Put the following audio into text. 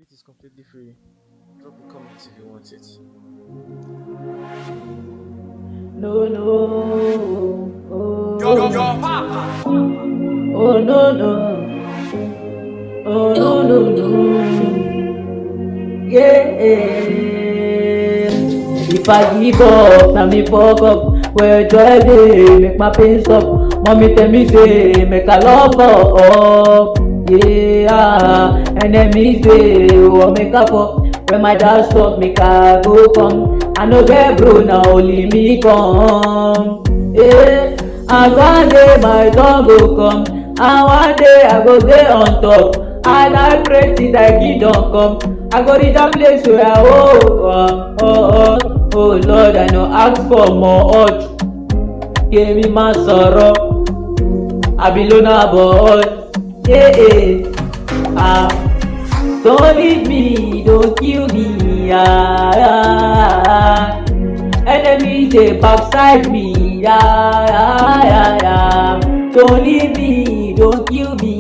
beat is completely free. Drop a comment if you want it. No, no. Yo, Oh, Papa. oh no, no. Oh, no, no, no. Yeah. If I give up, now me fuck up. Where joy dey, make my pain stop. Mommy tell me say, make I love up. Yeah, enemies say, oh, make I fall. When my dad stop, make I go come. I no get bro, now only me come. Yeah, and one day my turn go come. And one day I go dey on top. And I pray till thy kingdom come. I go reach that place where oh Lord, I no ask for more urge. Give me my sorrow. I be loner boy. Yeah, ah, don't leave me, don't kill me. Enemies they backside me. Don't leave me, don't kill me.